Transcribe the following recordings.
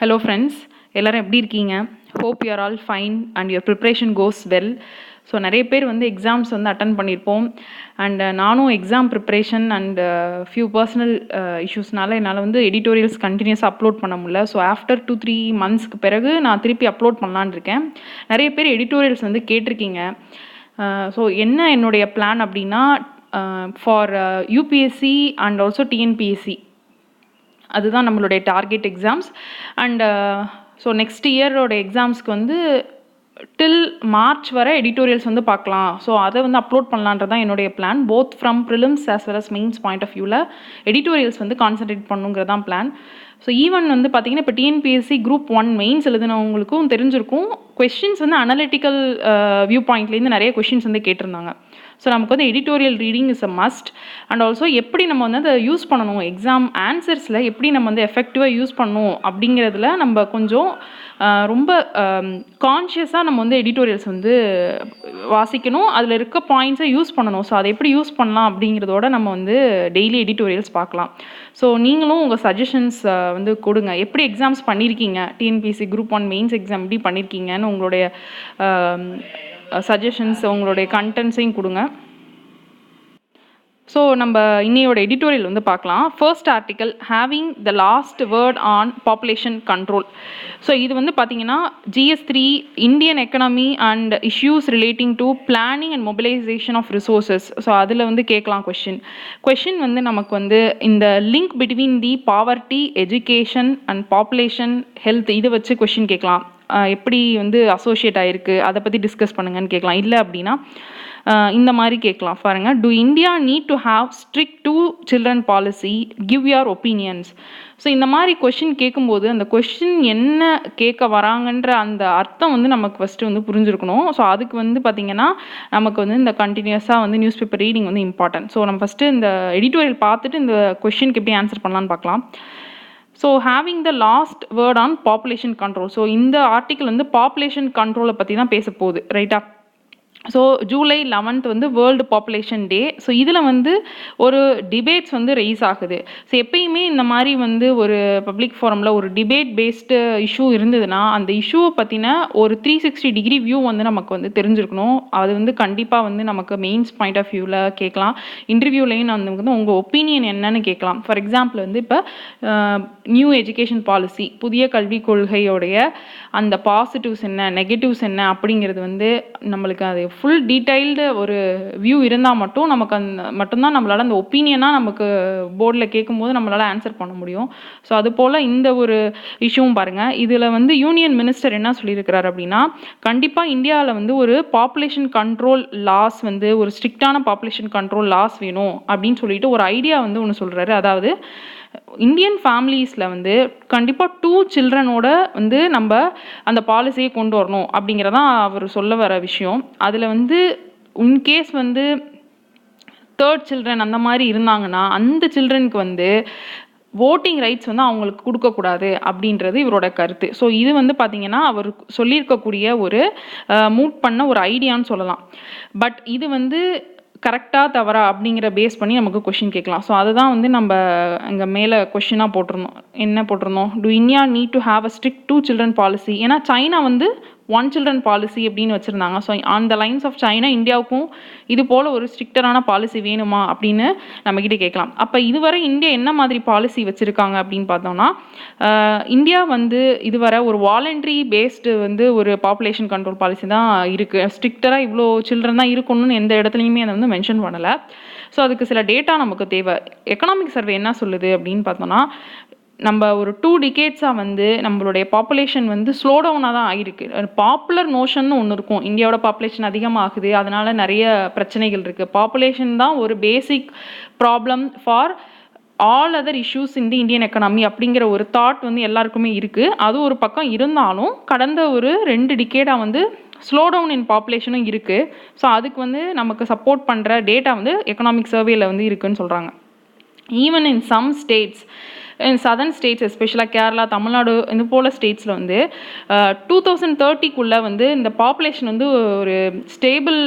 Hello friends, எல்லாரும் எப்படி இருக்கீங்க? Hope you are all fine and your preparation goes well. So நிறைய பேர் வந்து எக்ஸாம்ஸ் வந்து அட்டன் பண்ணியிருப்போம் அண்ட் நானும் exam preparation and few personal இஷ்யூஸ்னால என்னால் வந்து எடிட்டோரியல்ஸ் கண்டினியூஸாக அப்லோட் பண்ண முடியல. ஸோ ஆஃப்டர் 2-3 மந்த்ஸ்க்கு பிறகு நான் திருப்பி அப்லோட் பண்ணலான்னு இருக்கேன். நிறைய பேர் எடிட்டோரியல்ஸ் வந்து கேட்டிருக்கீங்க. ஸோ என்ன என்னுடைய பிளான் அப்படின்னா for UPSC and also TNPSC அதுதான் நம்மளுடைய target exams. And so next இயரோட எக்ஸாம்ஸ்க்கு வந்து டில் மார்ச் வரை எடிட்டோரியல்ஸ் வந்து பார்க்கலாம். ஸோ அதை வந்து அப்லோட் பண்ணலான்றது தான் என்னுடைய plan. Both from prelims as well as mains point of வியூவில் எடிட்டோரியல்ஸ் வந்து கான்சன்ட்ரேட் பண்ணுங்கிறது தான் பிளான். ஸோ ஈவன் வந்து பார்த்திங்கன்னா இப்போ டிஎன்பிஎஸ்சி குரூப் 1 மெயின்ஸ் எழுதினவங்களுக்கும் தெரிஞ்சிருக்கும், கொஷின்ஸ் வந்து அனலிட்டிக்கல் வியூ பாயிண்ட்லேருந்து நிறைய கொஷின்ஸ் வந்து கேட்டிருந்தாங்க. ஸோ நமக்கு வந்து editorial reading is a must. And also எப்படி நம்ம வந்து அதை யூஸ் பண்ணணும், எக்ஸாம் ஆன்சர்ஸில் எப்படி நம்ம வந்து எஃபெக்டிவாக யூஸ் பண்ணணும் அப்படிங்கிறதுல நம்ம கொஞ்சம் ரொம்ப கான்ஷியஸாக நம்ம வந்து எடிட்டோரியல்ஸ் வந்து வாசிக்கணும், அதில் இருக்க பாயிண்ட்ஸை யூஸ் பண்ணணும். ஸோ அதை எப்படி யூஸ் பண்ணலாம் அப்படிங்கிறதோட நம்ம வந்து டெய்லி எடிட்டோரியல்ஸ் பார்க்கலாம். ஸோ நீங்களும் உங்கள் சஜஷன்ஸ் வந்து கொடுங்க. எப்படி எக்ஸாம்ஸ் பண்ணியிருக்கீங்க, டிஎன்பிஎஸ்சி குரூப் 1 மெயின்ஸ் எக்ஸாம் எப்படி பண்ணியிருக்கீங்கன்னு உங்களுடைய சஜஷன்ஸ் உங்களுடைய கண்டென்ட்ஸையும் கொடுங்க. ஸோ நம்ம இன்னையோட எடிட்டோரியல் வந்து பார்க்கலாம். First article, having the last word on population control. So இது வந்து பார்த்தீங்கன்னா GS3 Indian economy and issues relating to planning and mobilisation of resources. So அதில் வந்து கேட்கலாம் கொஷின் வந்து நமக்கு வந்து இந்த link between the poverty, education and population, health இதை வச்சு கொஷின் கேட்கலாம். எப்படி வந்து அசோசியேட் ஆகிருக்கு அதை பற்றி டிஸ்கஸ் பண்ணுங்கன்னு கேட்கலாம். இல்லை அப்படின்னா இந்த மாதிரி கேட்கலாம். பாருங்கள், to India need to have strict 2 children policy, give your opinions. So இந்த மாதிரி கொஷின் கேட்கும்போது அந்த கொஷின் என்ன கேட்க வராங்கன்ற அந்த அர்த்தம் வந்து நமக்கு ஃபஸ்ட்டு வந்து புரிஞ்சிருக்கணும். ஸோ அதுக்கு வந்து பார்த்திங்கன்னா நமக்கு வந்து இந்த கண்டினியூஸாக வந்து நியூஸ் பேப்பர் ரீடிங் வந்து இம்பார்ட்டன்ட். ஸோ நம்ம ஃபஸ்ட்டு இந்த எடிட்டோரியல் பார்த்துட்டு இந்த கொஷினுக்கு எப்படி ஆன்சர் பண்ணலான்னு பார்க்கலாம். So having the last word on population control. So இந்த ஆர்டிக்கல் வந்து பாப்புலேஷன் கண்ட்ரோலை பற்றி தான் பேச போகுது, ரைட்டா? ஸோ July 11th வந்து வேர்ல்டு பாப்புலேஷன் டே. ஸோ இதில் வந்து ஒரு டிபேட்ஸ் வந்து ரைஸ் ஆகுது. ஸோ எப்பயுமே இந்த மாதிரி வந்து ஒரு பப்ளிக் ஃபோரமில் ஒரு டிபேட் பேஸ்டு இஷ்யூ இருந்ததுன்னா அந்த இஷ்யூவை பற்றின ஒரு 360 டிகிரி வியூ வந்து நமக்கு வந்து தெரிஞ்சிருக்கணும். அது வந்து கண்டிப்பாக வந்து நமக்கு மெயின்ஸ் பாயிண்ட் ஆஃப் வியூவில் கேட்கலாம். இன்டர்வியூலையும் வந்து உங்கள் ஒப்பீனியன் என்னன்னு கேட்கலாம். ஃபார் எக்ஸாம்பிள் வந்து இப்போ நியூ எஜுகேஷன் பாலிசி, புதிய கல்விக் கொள்கையோடைய அந்த பாசிட்டிவ்ஸ் என்ன, நெகட்டிவ்ஸ் என்ன அப்படிங்கிறது வந்து நம்மளுக்கு அது ஃபுல் டீட்டெயில்டு ஒரு வியூ இருந்தால் மட்டும்தான் நம்மளால் அந்த ஒப்பீனியனாக நமக்கு போர்டில் கேட்கும்போது நம்மளால் ஆன்சர் பண்ண முடியும். ஸோ அது போல் இந்த ஒரு இஷ்யூவும் பாருங்கள். இதில் வந்து யூனியன் மினிஸ்டர் என்ன சொல்லியிருக்கிறார் அப்படின்னா, கண்டிப்பாக இந்தியாவில் வந்து ஒரு பாப்புலேஷன் கண்ட்ரோல் லாஸ் வந்து ஒரு ஸ்ட்ரிக்டான பாப்புலேஷன் கண்ட்ரோல் லாஸ் வேணும் அப்படின்னு சொல்லிட்டு ஒரு ஐடியா வந்து ஒன்று சொல்கிறாரு. அதாவது இந்தியன் ஃபேமிலிஸில் வந்து கண்டிப்பாக 2 சில்ட்ரனோட வந்து நம்ம அந்த பாலிசியை கொண்டு வரணும் அப்படிங்கிறதான் அவர் சொல்ல வர விஷயம். அதில் வந்து இன்கேஸ் வந்து 3rd சில்ட்ரன் அந்த மாதிரி இருந்தாங்கன்னா அந்த சில்ட்ரனுக்கு வந்து ஓட்டிங் ரைட்ஸ் வந்து அவங்களுக்கு கொடுக்கக்கூடாது அப்படின்றது இவரோட கருத்து. ஸோ இது வந்து பார்த்திங்கன்னா அவர் சொல்லியிருக்கக்கூடிய ஒரு மூட் பண்ண ஒரு ஐடியான்னு சொல்லலாம். பட் இது வந்து கரெக்டாக தவறா அப்படிங்கிற பேஸ் பண்ணி நமக்கு கொஷின் கேட்கலாம். ஸோ அதுதான் வந்து நம்ம இங்கே மேலே கொஷினாக போட்டிருந்தோம். என்ன போட்டிருந்தோம், to India need to have a strict 2 children policy. ஏன்னா சைனா வந்து 1 சில்ட்ரன் பாலிசி அப்படின்னு வச்சுருந்தாங்க. So on the lines of China இந்தியாவுக்கும் இது போல் ஒரு ஸ்ட்ரிக்டரான பாலிசி வேணுமா அப்படின்னு நம்மக்கிட்ட கேட்கலாம். அப்போ இதுவரை இந்தியா என்ன மாதிரி பாலிசி வச்சுருக்காங்க அப்படின்னு பார்த்தோம்னா, இந்தியா வந்து இதுவரை ஒரு வாலண்ட்ரி பேஸ்டு வந்து ஒரு பாப்புலேஷன் கண்ட்ரோல் பாலிசி தான் இருக்குது. ஸ்ட்ரிக்டராக இவ்வளோ சில்ட்ரன் தான் இருக்கணும்னு எந்த இடத்துலையுமே அதை வந்து மென்ஷன் பண்ணலை. ஸோ அதுக்கு சில டேட்டா நமக்கு தேவை. எக்கனாமிக் சர்வே என்ன சொல்லுது அப்படின்னு பார்த்தோம்னா, நம்ம ஒரு 2 டிகேட்ஸாக வந்து நம்மளுடைய பாப்புலேஷன் வந்து ஸ்லோ டவுனாக தான் ஆகிருக்கு. பாப்புலர் நோஷன்னு ஒன்று இருக்கும், இந்தியாவோட பாப்புலேஷன் அதிகமாகுது அதனால் நிறைய பிரச்சனைகள் இருக்குது. பாப்புலேஷன் தான் ஒரு பேசிக் problem for all other issues in the Indian economy அப்படிங்கிற ஒரு தாட் வந்து எல்லாருக்குமே இருக்குது. அது ஒரு பக்கம் இருந்தாலும் கடந்த ஒரு 2 டிகேடாக வந்து ஸ்லோ டவுன் இன் பாப்புலேஷனும் இருக்குது. ஸோ அதுக்கு வந்து நமக்கு சப்போர்ட் பண்ணுற டேட்டா வந்து எக்கனாமிக் சர்வேயில் வந்து இருக்குதுன்னு சொல்கிறாங்க. Even in some states, southern states எஸ்பெஷலாக கேரளா, தமிழ்நாடு இது போல் ஸ்டேட்ஸில் வந்து 2030க்குள்ளே வந்து இந்த பாப்புலேஷன் வந்து ஒரு ஸ்டேபிள்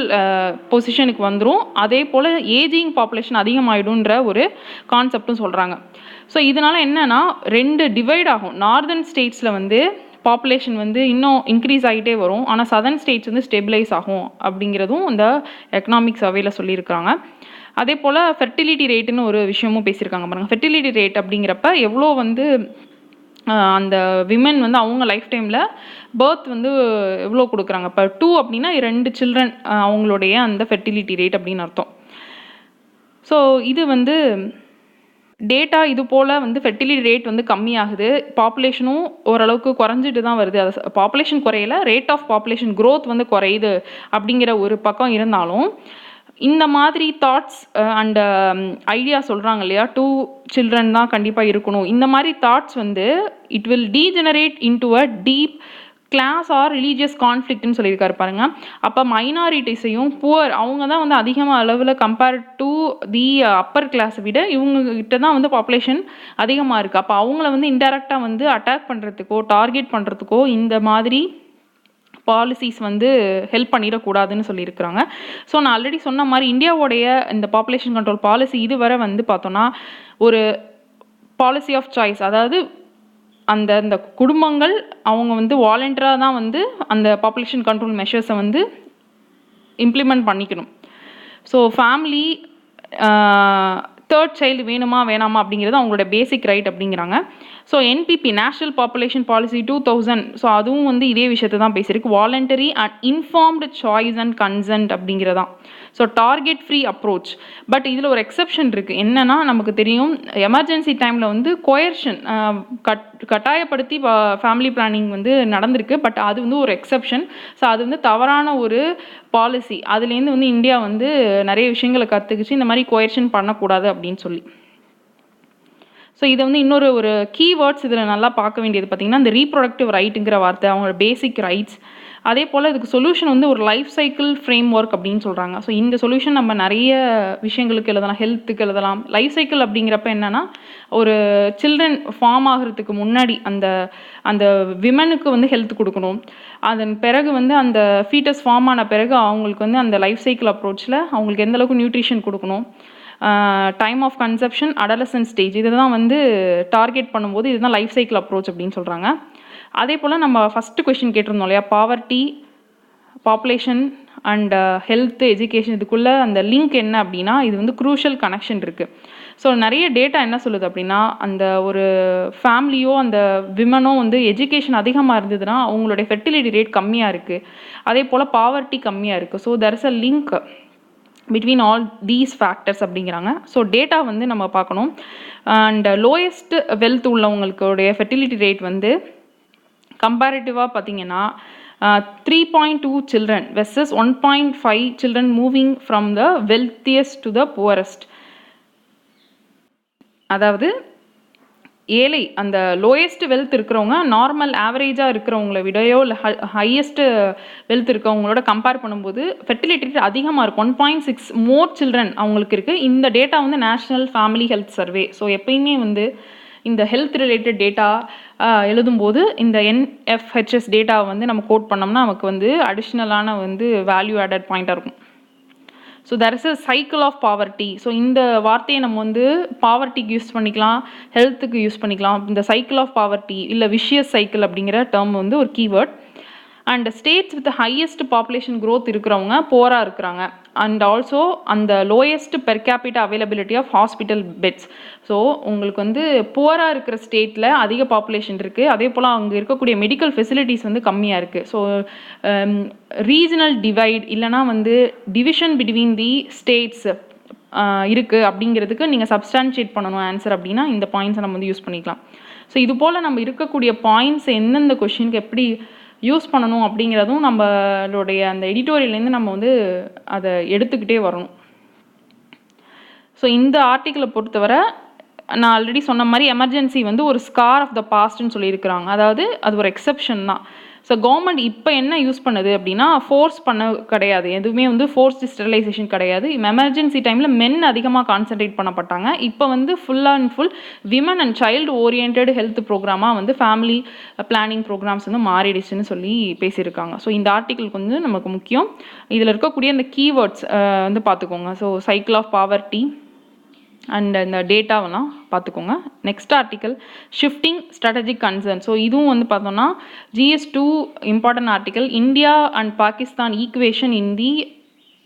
பொசிஷனுக்கு வந்துடும். அதே போல் ஏஜிங் பாப்புலேஷன் அதிகமாகிடும்ன்ற ஒரு கான்செப்டும் சொல்கிறாங்க. ஸோ இதனால் என்னென்னா 2 டிவைட் ஆகும். நார்தர்ன் ஸ்டேட்ஸில் வந்து பாப்புலேஷன் வந்து இன்னும் இன்க்ரீஸ் ஆகிட்டே வரும், ஆனால் சதர்ன் ஸ்டேட்ஸ் வந்து ஸ்டெபிலைஸ் ஆகும் அப்படிங்கிறதும் இந்த எக்கனாமிக் சர்வேயில் சொல்லியிருக்காங்க. அதே போல் ஃபெர்டிலிட்டி ரேட்டுன்னு ஒரு விஷயமும் பேசியிருக்காங்க பாருங்கள். ஃபெர்டிலிட்டி ரேட் அப்படிங்கிறப்ப எவ்வளோ வந்து அந்த விமன் வந்து அவங்க லைஃப் டைமில் பர்த் வந்து எவ்வளோ கொடுக்குறாங்க. இப்போ 2 அப்படின்னா 2 சில்ட்ரன் அவங்களுடைய அந்த ஃபெர்டிலிட்டி ரேட் அப்படின்னு அர்த்தம். ஸோ இது வந்து டேட்டா இது போல் வந்து ஃபெர்டிலிட்டி ரேட் வந்து கம்மியாகுது, பாப்புலேஷனும் ஓரளவுக்கு குறைஞ்சிட்டு தான் வருது. அது பாப்புலேஷன் குறையல, ரேட் ஆஃப் பாப்புலேஷன் க்ரோத் வந்து குறையுது அப்படிங்கிற ஒரு பக்கம் இருந்தாலும் இந்த மாதிரி தாட்ஸ் அண்ட் ஐடியா சொல்கிறாங்க இல்லையா, 2 சில்ட்ரன் தான் கண்டிப்பாக இருக்கணும், இந்த மாதிரி தாட்ஸ் வந்து it will degenerate into a deep class or religious கான்ஃப்ளிக்ட்னு சொல்லியிருக்காரு பாருங்க. அப்போ மைனாரிட்டிஸையும் புவர் அவங்க தான் வந்து அதிகமாக அளவில் கம்பேர்ட் டு தி அப்பர் கிளாஸை விட இவங்ககிட்ட தான் வந்து பாப்புலேஷன் அதிகமாக இருக்குது. அப்போ அவங்கள வந்து இன்டெரக்டாக வந்து அட்டாக் பண்ணுறதுக்கோ டார்கெட் பண்ணுறதுக்கோ இந்த மாதிரி பாலிசிஸ் வந்து ஹெல்ப் பண்ணிடக்கூடாதுன்னு சொல்லியிருக்கிறாங்க. ஸோ நான் ஆல்ரெடி சொன்ன மாதிரி இந்தியாவோடைய இந்த பாப்புலேஷன் கண்ட்ரோல் பாலிசி இதுவரை வந்து பார்த்தோன்னா ஒரு பாலிசி ஆஃப் சாய்ஸ், அதாவது அந்த குடும்பங்கள் அவங்க வந்து வாலண்டியராக தான் வந்து அந்த பாப்புலேஷன் கண்ட்ரோல் மெஷர்ஸை வந்து இம்ப்ளிமெண்ட் பண்ணிக்கணும். ஸோ ஃபேமிலி 3rd சைல்டு வேணுமா வேணாமா அப்படிங்கிறது அவங்களோட பேசிக் ரைட் அப்படிங்கிறாங்க. So NPP national population policy 2000, so அதுவும் வந்து இதே விஷயத்தை தான் பேசியிருக்கு. Voluntary and informed choice and consent அப்படிங்கிறதான். So target free approach. But இதில் ஒரு எக்ஸப்ஷன் இருக்குது. என்னென்னா நமக்கு தெரியும் எமர்ஜென்சி டைமில் வந்து கோயர்ஷன் கட்டாயப்படுத்தி ஃபேமிலி பிளானிங் வந்து நடந்திருக்கு. பட் அது வந்து ஒரு எக்ஸப்ஷன். ஸோ அது வந்து தவறான ஒரு பாலிசி. அதுலேருந்து வந்து இந்தியா வந்து நிறைய விஷயங்களை கற்றுக்குச்சு, இந்த மாதிரி கோயர்ஷன் பண்ணக்கூடாது அப்படின்னு சொல்லி. ஸோ இதை வந்து இன்னொரு ஒரு கீவேர்ட்ஸ் இதில் நல்லா பார்க்க வேண்டியது பார்த்திங்கன்னா இந்த ரீப்ரொடக்டிவ் ரைட்டுங்கிற வார்த்தை, அவங்களோட பேசிக் ரைட்ஸ். அதே போல் இதுக்கு சொல்யூஷன் வந்து ஒரு லைஃப் சைக்கிள் ஃப்ரேம் ஒர்க் அப்படின்னு சொல்கிறாங்க. ஸோ இந்த சொல்யூஷன் நம்ம நிறைய விஷயங்களுக்கு எழுதலாம், ஹெல்த்துக்கு எழுதலாம். லைஃப் சைக்கிள் அப்படிங்கிறப்ப என்னென்னா ஒரு சில்ட்ரன் ஃபார்ம் ஆகிறதுக்கு முன்னாடி அந்த விமனுக்கு வந்து ஹெல்த் கொடுக்கணும். அதன் பிறகு வந்து அந்த ஃபீட்டஸ் ஃபார்ம் ஆன பிறகு அவங்களுக்கு வந்து அந்த லைஃப் சைக்கிள் அப்ரோச்சில் அவங்களுக்கு எந்தளவுக்கு நியூட்ரிஷன் கொடுக்கணும், time of conception, adolescent stage, இதை தான் வந்து டார்கெட் பண்ணும்போது இதுதான் லைஃப் சைக்கிள் அப்ரோச் அப்படின்னு சொல்கிறாங்க. அதே போல் நம்ம ஃபஸ்ட்டு கொஷின் கேட்டிருந்தோம் இல்லையா, poverty, population and health, education, இதுக்குள்ளே அந்த லிங்க் என்ன அப்படின்னா இது வந்து க்ரூஷியல் கனெக்ஷன் இருக்குது. ஸோ நிறைய டேட்டா என்ன சொல்லுது அப்படின்னா அந்த ஒரு ஃபேமிலியோ அந்த விமனோ வந்து எஜுகேஷன் அதிகமாக இருந்ததுன்னா அவங்களுடைய ஃபெர்டிலிட்டி ரேட் கம்மியாக இருக்குது, அதே போல் பாவர்ட்டி கம்மியாக இருக்குது. So there is a link between all these factors அப்படிங்கிறாங்க. ஸோ டேட்டா வந்து நம்ம பார்க்கணும். அண்ட் லோயஸ்ட் வெல்த் உள்ளவங்களுடைய ஃபெர்டிலிட்டி ரேட் வந்து கம்பேரிட்டிவாக பார்த்தீங்கன்னா 3.2 children versus 1.5 children moving from the wealthiest to the poorest. அதாவது ஏழை அந்த லோயஸ்ட் வெல்த் இருக்கிறவங்க நார்மல் ஆவரேஜாக இருக்கிறவங்கள விடையோ இல்லை ஹையஸ்ட் வெல்த் இருக்கிறவங்களோட கம்பேர் பண்ணும்போது ஃபெர்டிலிட்டி ரேட் அதிகமாக இருக்கும். 1.6 மோர் சில்ட்ரன் அவங்களுக்கு இருக்குது. இந்த டேட்டா வந்து national family health survey. So எப்பயுமே வந்து இந்த ஹெல்த் ரிலேட்டட் டேட்டா எழுதும்போது இந்த NFHS டேட்டா வந்து நம்ம கோட் பண்ணோம்னா நமக்கு வந்து அடிஷ்னலான வந்து வேல்யூ ஆடட் பாயிண்ட்டாக இருக்கும். So there is a cycle of poverty. So இந்த வார்த்தையை நம்ம வந்து பாவர்ட்டிக்கு யூஸ் பண்ணிக்கலாம், ஹெல்த்துக்கு யூஸ் பண்ணிக்கலாம். இந்த சைக்கிள் ஆஃப் பாவர்ட்டி இல்லை விஷியஸ் சைக்கிள் அப்படிங்கிற டேர்ம் வந்து ஒரு keyword. And states with highest population growth இருக்கிறவங்க போராக இருக்கிறாங்க. அண்ட் ஆல்சோ அந்த lowest per capita availability of hospital beds. So உங்களுக்கு வந்து புவராக இருக்கிற ஸ்டேட்டில் அதிக பாப்புலேஷன் இருக்குது, அதே போல் அங்கே இருக்கக்கூடிய மெடிக்கல் ஃபெசிலிட்டிஸ் வந்து கம்மியாக இருக்குது. ஸோ ரீஜனல் டிவைட் இல்லைனா வந்து டிவிஷன் பிட்வீன் தி ஸ்டேட்ஸ் இருக்குது அப்படிங்கிறதுக்கு நீங்கள் சப்ஸ்டான்ஷியேட் பண்ணணும் ஆன்சர் அப்படின்னா இந்த பாயிண்ட்ஸை நம்ம வந்து யூஸ் பண்ணிக்கலாம். ஸோ இது போல் நம்ம இருக்கக்கூடிய பாயிண்ட்ஸ் எந்தெந்த கொஷினுக்கு எப்படி யூஸ் பண்ணணும் அப்படிங்கிறதும் நம்மளுடைய அந்த எடிட்டோரியல்லேருந்து நம்ம வந்து அதை எடுத்துக்கிட்டே வரணும். ஸோ இந்த ஆர்டிக்கிளை பொறுத்தவரை நான் ஆல்ரெடி சொன்ன மாதிரி எமர்ஜென்சி வந்து ஒரு ஸ்கார் ஆஃப் த பாஸ்ட்னு சொல்லியிருக்கிறாங்க. அதாவது அது ஒரு எக்ஸப்ஷன் தான். ஸோ கவர்மெண்ட் இப்போ என்ன யூஸ் பண்ணுது அப்படின்னா ஃபோர்ஸ் பண்ண கிடையாது, எதுவுமே வந்து ஃபோர்ஸ்டு ஸ்டெரிலைசேஷன் கிடையாது. எமர்ஜென்சி டைமில் மென் அதிகமாக கான்சன்ட்ரேட் பண்ணப்பட்டாங்க. இப்போ வந்து full and full women and child orient health ப்ரோக்ராமாக வந்து ஃபேமிலி பிளானிங் ப்ரோக்ராம்ஸ் வந்து மாறிடுச்சுன்னு சொல்லி பேசியிருக்காங்க. ஸோ இந்த ஆர்டிக்கிளுக்கு வந்து நமக்கு முக்கியம். இதில் இருக்கக்கூடிய அந்த கீவேர்ட்ஸ் வந்து பார்த்துக்கோங்க. So cycle of poverty, and இந்த டேட்டாவெல்லாம் பார்த்துக்கோங்க. Next article shifting strategic concern. So இதுவும் வந்து பார்த்தோம்னா GS2 important article. India and Pakistan equation in the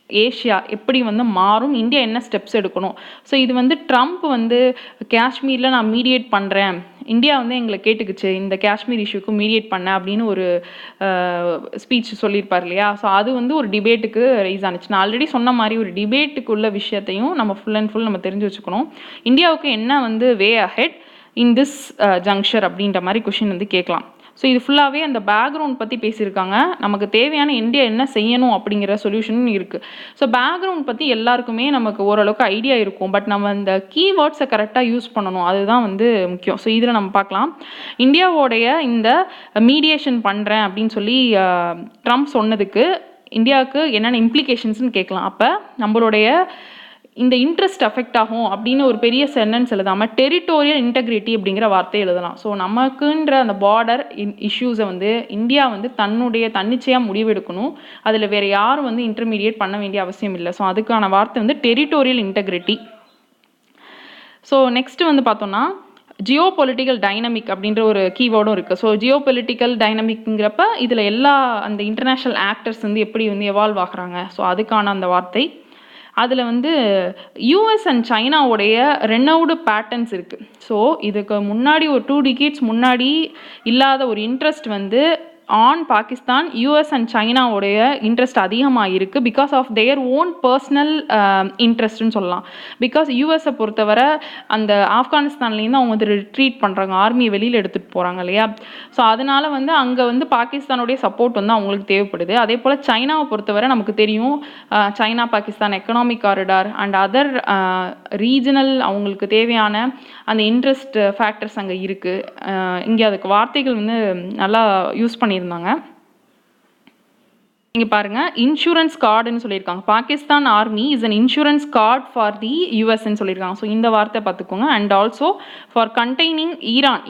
Asia எப்படி வந்து மாறும், இந்தியா என்ன ஸ்டெப்ஸ் எடுக்கணும். ஸோ இது வந்து ட்ரம்ப் வந்து காஷ்மீரில் நான் மீடியேட் பண்ணுறேன், இந்தியா வந்து எங்களை கேட்டுக்குச்சு இந்த காஷ்மீர் இஷ்யூக்கு மீடியேட் பண்ண அப்படின்னு ஒரு ஸ்பீச் சொல்லியிருப்பார் இல்லையா. ஸோ அது வந்து ஒரு டிபேட்டுக்கு ரைஸ் ஆனிச்சு. நான் ஆல்ரெடி சொன்ன மாதிரி ஒரு டிபேட்டுக்குள்ள விஷயத்தையும் நம்ம ஃபுல் அண்ட் ஃபுல் நம்ம தெரிஞ்சு வச்சுக்கணும். இந்தியாவுக்கு என்ன வந்து வே அஹெட் இன் திஸ் ஜங்ஷர் அப்படின்ற மாதிரி கொஷின் வந்து கேட்கலாம். ஸோ இது ஃபுல்லாகவே அந்த பேக்ரவுண்ட் பற்றி பேசியிருக்காங்க. நமக்கு தேவையான இந்தியா என்ன செய்யணும் அப்படிங்கிற சொல்யூஷனும் இருக்குது. ஸோ பேக்ரவுண்ட் பற்றி எல்லாருக்குமே நமக்கு ஓரளவுக்கு ஐடியா இருக்கும். பட் நம்ம இந்த கீவேர்ட்ஸை கரெக்டாக யூஸ் பண்ணணும், அதுதான் வந்து முக்கியம். ஸோ இதில் நம்ம பார்க்கலாம். இந்தியாவோடைய இந்த மீடியேஷன் பண்ணுறேன் அப்படின்னு சொல்லி ட்ரம்ப் சொன்னதுக்கு இந்தியாவுக்கு என்னென்ன இம்ப்ளிகேஷன்ஸ்னு கேட்கலாம். அப்போ நம்மளுடைய இந்த இன்ட்ரெஸ்ட் அஃபெக்ட் ஆகும் அப்படின்னு ஒரு பெரிய சென்டென்ஸ் எழுதாமல் டெரிட்டோரியல் இன்டெகிரிட்டி அப்படிங்கிற வார்த்தையை எழுதலாம். ஸோ நமக்குன்ற அந்த பார்டர் இஷ்யூஸை வந்து இந்தியா வந்து தன்னிச்சையாக முடிவெடுக்கணும். அதில் வேறு யாரும் வந்து இன்டர்மீடியேட் பண்ண வேண்டிய அவசியம் இல்லை. ஸோ அதுக்கான வார்த்தை வந்து டெரிட்டோரியல் இன்டெகிரிட்டி. ஸோ நெக்ஸ்ட் வந்து பார்த்தோம்னா ஜியோ பொலிட்டிக்கல் டைனமிக் அப்படின்ற ஒரு கீவேர்டும் இருக்குது. ஸோ ஜியோ பொலிட்டிக்கல் டைனமிக்ங்கிறப்ப இதில் எல்லா அந்த இன்டர்நேஷ்னல் ஆக்டர்ஸ் வந்து எப்படி வந்து எவால்வ் ஆகுறாங்க, ஸோ அதுக்கான அந்த வார்த்தை. அதில் வந்து யூஎஸ் அண்ட் சைனாவுடைய ரெனவுடு பேட்டர்ன்ஸ் இருக்குது. ஸோ இதுக்கு முன்னாடி ஒரு 2 decades முன்னாடி இல்லாத ஒரு இன்ட்ரெஸ்ட் வந்து ஆன் பாகிஸ்தான் யூஎஸ் அண்ட் சைனாவுடைய இன்ட்ரெஸ்ட் அதிகமாக இருக்குது. Because of their own personal இன்ட்ரெஸ்ட்னு சொல்லலாம். பிகாஸ் யூஎஸை பொறுத்தவரை அந்த ஆப்கானிஸ்தான்லேருந்து அவங்க வந்து ரிட்ரீட் பண்ணுறாங்க, ஆர்மியை வெளியில் எடுத்துகிட்டு போகிறாங்க இல்லையா. ஸோ அதனால் வந்து அங்கே வந்து பாகிஸ்தானுடைய சப்போர்ட் வந்து அவங்களுக்கு தேவைப்படுது. அதே போல் சைனாவை பொறுத்தவரை நமக்கு தெரியும், China Pakistan economic corridor and other regional அவங்களுக்கு தேவையான அந்த இன்ட்ரெஸ்ட் ஃபேக்டர்ஸ் அங்கே இருக்குது. இங்கே அதுக்கு வார்த்தைகள் வந்து நல்லா யூஸ் பண்ணியிருந்தாங்க. இங்கே பாருங்கள், இன்சூரன்ஸ் கார்டுன்னு சொல்லியிருக்காங்க. Pakistan army is an insurance card for the யூஎஸ்ன்னு சொல்லியிருக்காங்க. ஸோ இந்த வார்த்தை பார்த்துக்கோங்க. And also for containing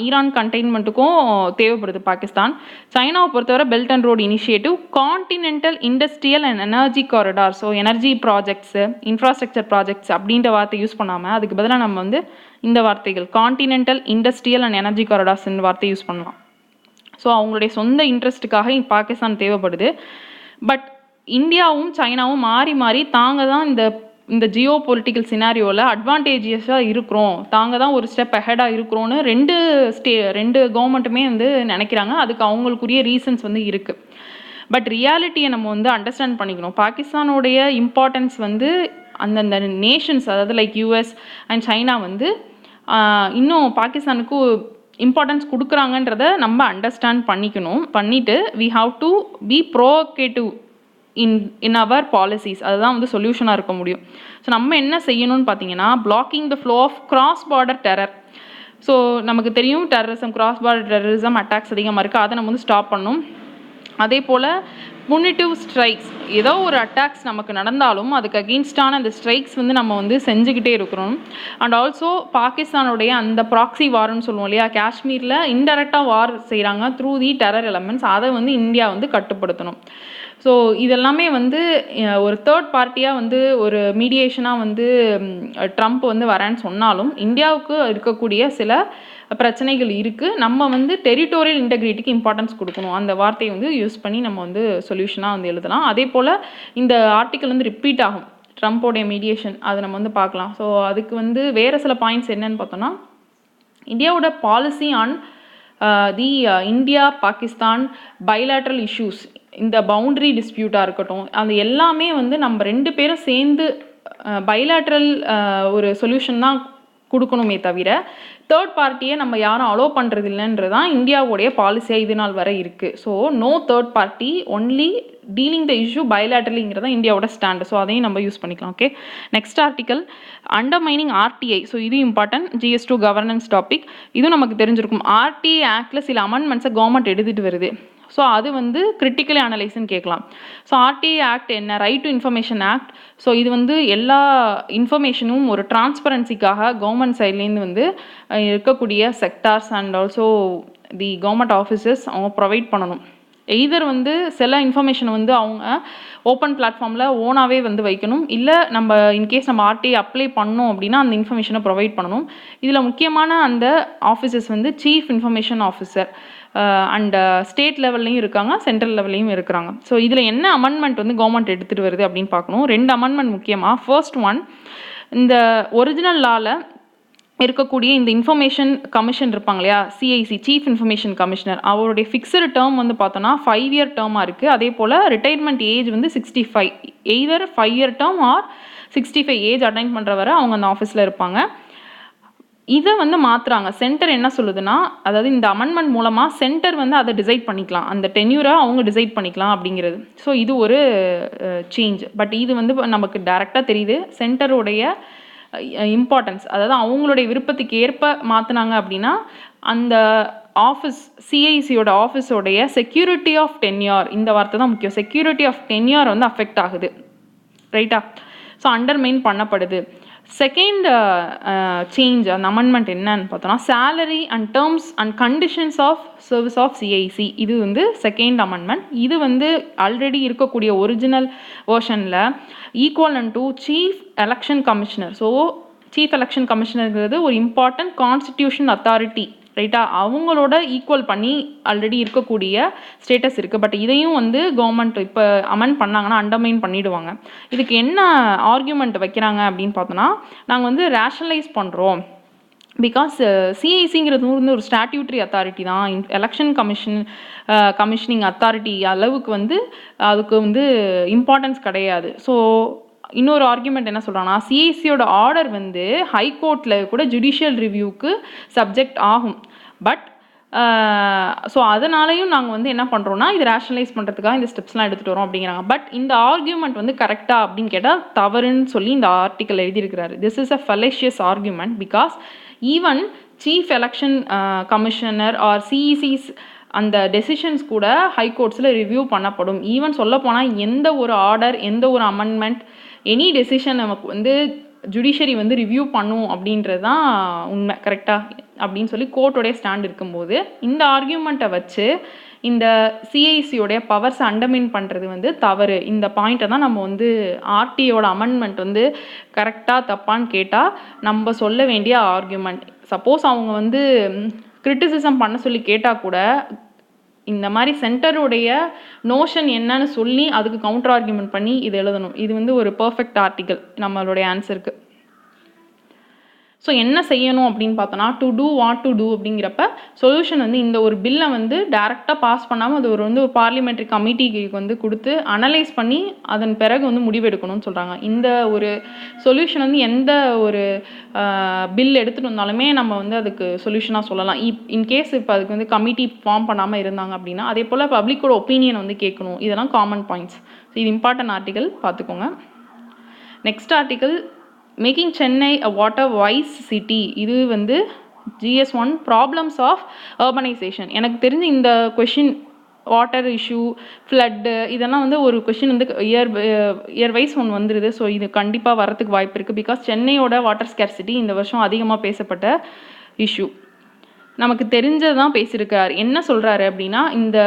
Iran கண்டெய்ன்மெண்ட்டுக்கும் தேவைப்படுது பாகிஸ்தான். சைனாவை பொறுத்தவரை belt and road initiative, continental industrial and energy corridor. So energy projects, infrastructure projects அப்படின்ற வார்த்தை யூஸ் பண்ணாமல் அதுக்கு பதிலாக நம்ம வந்து இந்த வார்த்தைகள் continental industrial and energy corridors இந்த வார்த்தை யூஸ் பண்ணலாம். ஸோ அவங்களுடைய சொந்த இன்ட்ரெஸ்ட்டுக்காக பாகிஸ்தான் தேவைப்படுது. பட் இந்தியாவும் சைனாவும் மாறி மாறி தாங்க தான் இந்த ஜியோ பொலிட்டிக்கல் சினாரியோவில் அட்வான்டேஜியஸாக இருக்கிறோம், தாங்க தான் ஒரு ஸ்டெப் அஹெடாக இருக்கிறோன்னு ரெண்டு கவர்மெண்ட்டுமே வந்து நினைக்கிறாங்க. அதுக்கு அவங்களுக்குரிய ரீசன்ஸ் வந்து இருக்குது. பட் ரியாலிட்டியை நம்ம வந்து அண்டர்ஸ்டாண்ட் பண்ணிக்கணும். பாகிஸ்தானுடைய இம்பார்ட்டன்ஸ் வந்து அந்தந்த நேஷன்ஸ், அதாவது லைக் யூஎஸ் அண்ட் சைனா வந்து இன்னும் பாகிஸ்தானுக்கு இம்பார்ட்டன்ஸ் கொடுக்குறாங்கன்றத நம்ம அண்டர்ஸ்டாண்ட் பண்ணிவிட்டு we have to be proactive in our policies. அதுதான் வந்து சொல்யூஷனாக இருக்க முடியும். ஸோ நம்ம என்ன செய்யணும்னு பார்த்தீங்கன்னா, blocking the flow of cross border terror. So நமக்கு தெரியும் terrorism, cross border terrorism attacks அதிகமாக இருக்குது, அதை நம்ம வந்து ஸ்டாப் பண்ணணும். அதே போல் புனிட்டிவ் ஸ்ட்ரைக்ஸ், ஏதோ ஒரு அட்டாக்ஸ் நமக்கு நடந்தாலும் அதுக்கு அகெயின்ஸ்டான அந்த ஸ்ட்ரைக்ஸ் வந்து நம்ம வந்து செஞ்சுக்கிட்டே இருக்கிறோம். அண்ட் ஆல்சோ பாகிஸ்தானுடைய அந்த ப்ராக்சி வார்னு சொல்லுவோம் இல்லையா, காஷ்மீரில் இன்டெரக்டாக வார் செய்கிறாங்க த்ரூ தி டெரர் எலமெண்ட்ஸ், அதை வந்து இந்தியா வந்து கட்டுப்படுத்தணும். ஸோ இதெல்லாமே வந்து ஒரு தேர்ட் பார்ட்டியாக வந்து ஒரு மீடியேஷனாக வந்து ட்ரம்ப் வந்து வரேன்னு சொன்னாலும் இந்தியாவுக்கு இருக்கக்கூடிய சில பிரச்சனைகள் இருக்குது. நம்ம வந்து டெரிட்டோரியல் இன்டெகிரிட்டிக்கு இம்பார்ட்டன்ஸ் கொடுக்கணும். அந்த வார்த்தையை வந்து யூஸ் பண்ணி நம்ம வந்து சொல்யூஷனாக வந்து எழுதலாம். அதே போல் இந்த ஆர்டிக்கல் வந்து ரிப்பீட் ஆகும், ட்ரம்ப்போடைய மீடியேஷன், அதை நம்ம வந்து பார்க்கலாம். ஸோ அதுக்கு வந்து வேறு சில பாயிண்ட்ஸ் என்னன்னு பார்த்தோன்னா, இந்தியாவோட policy on the India Pakistan bilateral issues, இந்த பவுண்ட்ரி டிஸ்பியூட்டாக இருக்கட்டும், அது எல்லாமே வந்து நம்ம 2 பேரும் சேர்ந்து பைலேட்ரல் ஒரு சொல்யூஷன் தான் கொடுக்கணுமே தவிர தேர்ட் பார்ட்டியை நம்ம யாரும் அலோவ் பண்ணுறது இல்லைன்றது தான் இந்தியாவுடைய பாலிசியாக இது நாள் வரை இருக்குது. So no third party, only dealing the issue பைலேட்டரலிங்கிறதா இந்தியாவோட ஸ்டாண்டு. ஸோ அதையும் நம்ம யூஸ் பண்ணிக்கலாம். Okay, next article undermining RTI. So இது இம்பார்ட்டன்ட், GS2 கவர்னன்ஸ் டாபிக். இதுவும் நமக்கு தெரிஞ்சிருக்கும். ஆர்டிஐ ஆக்டில் சில அமெண்ட்மெண்ட்ஸை கவர்மெண்ட் எடுத்துகிட்டு வருது. ஸோ அது வந்து கிரிட்டிக்கலி அனலைஸ்ன்னு கேட்கலாம். ஸோ ஆர்டிஐ ஆக்ட் என்ன, right to information act. So இது வந்து எல்லா இன்ஃபர்மேஷனும் ஒரு டிரான்ஸ்பரன்சிக்காக கவர்மெண்ட் சைட்லேருந்து வந்து இருக்கக்கூடிய sectors and also the government officers அவங்க ப்ரொவைட் பண்ணணும். எய்தர் வந்து சில இன்ஃபர்மேஷனை வந்து அவங்க ஓப்பன் பிளாட்ஃபார்மில் ஓனாகவே வந்து வைக்கணும், இல்லை நம்ம இன்கேஸ் நம்ம ஆர்டிஐ அப்ளை பண்ணோம் அப்படின்னா அந்த இன்ஃபர்மேஷனை ப்ரொவைட் பண்ணணும். இதில் முக்கியமான அந்த ஆஃபீஸர்ஸ் வந்து chief information officer and state லெவல்லையும் இருக்காங்க, சென்ட்ரல் லெவல்லையும் இருக்கிறாங்க. ஸோ இதில் என்ன அமெண்ட்மெண்ட் வந்து கவர்மெண்ட் எடுத்துகிட்டு வருது அப்படின்னு பார்க்கணும். 2 அமெண்ட்மெண்ட் முக்கியமாக. ஃபர்ஸ்ட் ஒன், இந்த ஒரிஜினல் லாவில் இருக்கக்கூடிய இந்த இன்ஃபர்மேஷன் கமிஷன் இருப்பாங்க இல்லையா, சிஐசி சீஃப் இன்ஃபர்மேஷன் கமிஷனர், அவருடைய ஃபிக்ஸடு டேர்ம் வந்து பார்த்தோன்னா 5 இயர் டேர்மாக இருக்குது. அதே போல் ரிட்டையர்மெண்ட் ஏஜ் வந்து 65, either 5 year term or 65 age attain பண்ணுற வரை அவங்க அந்த ஆஃபீஸில் இருப்பாங்க. இதை வந்து மாற்றுறாங்க. சென்டர் என்ன சொல்லுதுன்னா, அதாவது இந்த அமெண்ட்மெண்ட் மூலமாக சென்டர் வந்து அதை டிசைட் பண்ணிக்கலாம், அந்த டென்யூரை அவங்க டிசைட் பண்ணிக்கலாம் அப்படிங்கிறது. ஸோ இது ஒரு சேஞ்ச். பட் இது வந்து நமக்கு டைரெக்டாக தெரியுது சென்டருடைய இம்பார்ட்டன்ஸ். அதாவது அவங்களுடைய விருப்பத்துக்கு ஏற்ப மாற்றினாங்க அப்படின்னா அந்த ஆஃபீஸ் சிஐசியோட ஆஃபீஸோடைய செக்யூரிட்டி ஆஃப் டென்யூர், இந்த வார்த்தை தான் முக்கியம், செக்யூரிட்டி ஆஃப் டென்யூர் வந்து அஃபெக்ட் ஆகுது. ரைட்டா? ஸோ அண்டர்மைன் பண்ணப்படுது. செகண்ட் சேஞ்ச் அந்த அமெண்ட்மெண்ட் என்னன்னு பார்த்தோன்னா, salary and terms and conditions of service of சிஐசி, இது வந்து செகண்ட் அமெண்ட்மெண்ட். இது வந்து ஆல்ரெடி இருக்கக்கூடிய ஒரிஜினல் வேர்ஷனில் equivalent to chief election commissioner. So chief election கமிஷனருங்கிறது ஒரு இம்பார்ட்டன்ட் கான்ஸ்டிடியூஷன் அத்தாரிட்டி. ரைட்டா? அவங்களோட ஈக்குவல் பண்ணி ஆல்ரெடி இருக்கக்கூடிய ஸ்டேட்டஸ் இருக்குது. பட் இதையும் வந்து கவர்மெண்ட் இப்போ அமெண்ட் பண்ணாங்கன்னா அண்டர்மைன் பண்ணிவிடுவாங்க. இதுக்கு என்ன ஆர்கியூமெண்ட் வைக்கிறாங்க அப்படின்னு பார்த்தோன்னா, நாங்கள் வந்து ரேஷனலைஸ் பண்ணுறோம், பிகாஸ் சிஐசிங்கிறது வந்து ஒரு ஸ்டாட்யூட்ரி அத்தாரிட்டி தான், எலெக்ஷன் கமிஷனிங் அத்தாரிட்டி அளவுக்கு வந்து அதுக்கு வந்து இம்பார்ட்டன்ஸ் கிடையாது. ஸோ இன்னொரு ஆர்கியூமெண்ட் என்ன சொல்கிறாங்கன்னா, சிஐசியோட ஆர்டர் வந்து ஹைகோர்ட்டில் கூட ஜுடிஷியல் ரிவ்யூக்கு சப்ஜெக்ட் ஆகும். பட் ஸோ அதனாலையும் நாங்கள் வந்து என்ன பண்ணுறோன்னா, இது ரேஷனலைஸ் பண்ணுறதுக்காக இந்த ஸ்டெப்ஸ்லாம் எடுத்துகிட்டு வரோம் அப்படிங்கிறாங்க. பட் இந்த ஆர்கியூமெண்ட் வந்து கரெக்டாக அப்படின்னு கேட்டால் தவறுன்னு சொல்லி இந்த ஆர்டிக்கல் எழுதியிருக்கிறாரு. This is a fallacious argument, because even chief election commissioner or சிஇசிஸ் அந்த டெசிஷன்ஸ் கூட ஹைகோர்ட்ஸில் ரிவ்யூ பண்ணப்படும். ஈவன் சொல்லப்போனால் எந்த ஒரு ஆர்டர், எந்த ஒரு அமெண்ட்மெண்ட், எனி டெசிஷன் நமக்கு வந்து ஜுடிஷரி வந்து ரிவ்யூ பண்ணும் அப்படின்றது தான் உண்மை. கரெக்டாக அப்படின்னு சொல்லி கோர்ட்டோடைய ஸ்டாண்ட் இருக்கும்போது இந்த ஆர்கியூமெண்ட்டை வச்சு இந்த சிஐசியோடைய பவர்ஸை அண்டர்மைன் பண்ணுறது வந்து தவறு. இந்த பாயிண்ட்டை தான் நம்ம வந்து ஆர்டியோட அமெண்ட்மெண்ட் வந்து கரெக்டாக தப்பான்னு கேட்டால் நம்ம சொல்ல வேண்டிய ஆர்கியூமெண்ட். சப்போஸ் அவங்க வந்து கிரிட்டிசிசம் பண்ண சொல்லி கேட்டால் கூட இந்த மாதிரி சென்டருடைய நோஷன் என்னன்னு சொல்லி அதுக்கு கவுண்டர் ஆர்கியூமெண்ட் பண்ணி இது எழுதணும். இது வந்து ஒரு பர்ஃபெக்ட் ஆர்டிக்கல் நம்மளுடைய ஆன்சருக்கு. ஸோ என்ன செய்யணும் அப்படின்னு பார்த்தோன்னா, to do what to do அப்படிங்கிறப்ப சொல்யூஷன் வந்து இந்த ஒரு பில்லை வந்து டேரெக்டாக பாஸ் பண்ணாமல் அது ஒரு பார்லிமெண்ட்ரி கமிட்டிக்கு வந்து கொடுத்து அனலைஸ் பண்ணி அதன் பிறகு வந்து முடிவெடுக்கணும்னு சொல்கிறாங்க. இந்த ஒரு சொல்யூஷன் வந்து எந்த ஒரு பில் எடுத்துகிட்டு வந்தாலுமே நம்ம வந்து அதுக்கு சொல்யூஷனாக சொல்லலாம். இன்கேஸ் இப்போ அதுக்கு வந்து கமிட்டி ஃபார்ம் பண்ணாமல் இருந்தாங்க அப்படின்னா, அதே போல் பப்ளிக்கோட ஒப்பீனியன் வந்து கேட்கணும். இதெல்லாம் காமன் பாயிண்ட்ஸ். ஸோ இது இம்பார்ட்டன்ட் ஆர்டிக்கல், பார்த்துக்கோங்க. நெக்ஸ்ட் ஆர்டிக்கல், மேக்கிங் சென்னை அ வாட்டர் வைஸ் சிட்டி. இது வந்து GS1 ப்ராப்ளம்ஸ் ஆஃப் அர்பனைசேஷன். எனக்கு தெரிஞ்சு இந்த கொஷின் வாட்டர் இஷ்யூ, ஃப்ளட்டு, இதெல்லாம் வந்து ஒரு கொஷின் வந்து இயர் வைஸ் ஒன்று வந்துடுது. ஸோ இது கண்டிப்பாக வரத்துக்கு வாய்ப்பு இருக்குது. பிகாஸ் சென்னையோட வாட்டர் ஸ்கேர்சிட்டி இந்த வருஷம் அதிகமாக பேசப்பட்ட இஷ்யூ. நமக்கு தெரிஞ்சதான் பேசியிருக்கார். என்ன சொல்கிறாரு அப்படின்னா, இந்த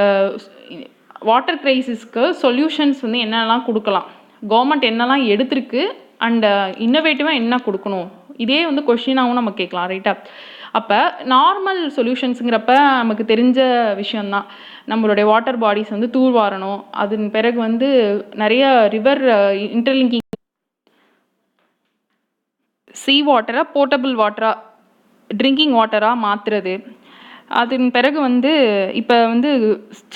வாட்டர் க்ரைசிஸ்க்கு சொல்யூஷன்ஸ் வந்து என்னெல்லாம் கொடுக்கலாம், கவர்மெண்ட் என்னெல்லாம் எடுத்திருக்கு அண்ட் இன்னோவேட்டிவாக என்ன கொடுக்கணும், இதே வந்து கொஷினாகவும் நம்ம கேட்கலாம். ரைட்டா? அப்போ நார்மல் சொல்யூஷன்ஸுங்கிறப்ப நமக்கு தெரிஞ்ச விஷயந்தான், நம்மளுடைய வாட்டர் பாடிஸ் வந்து தூர்வாரணும், அதன் பிறகு வந்து நிறைய ரிவர் இன்டர்லிங்கிங், சீ வாட்டரை போர்ட்டபிள் வாட்டராக, ட்ரிங்கிங் வாட்டராக மாற்றுறது. அதன் பிறகு வந்து இப்போ வந்து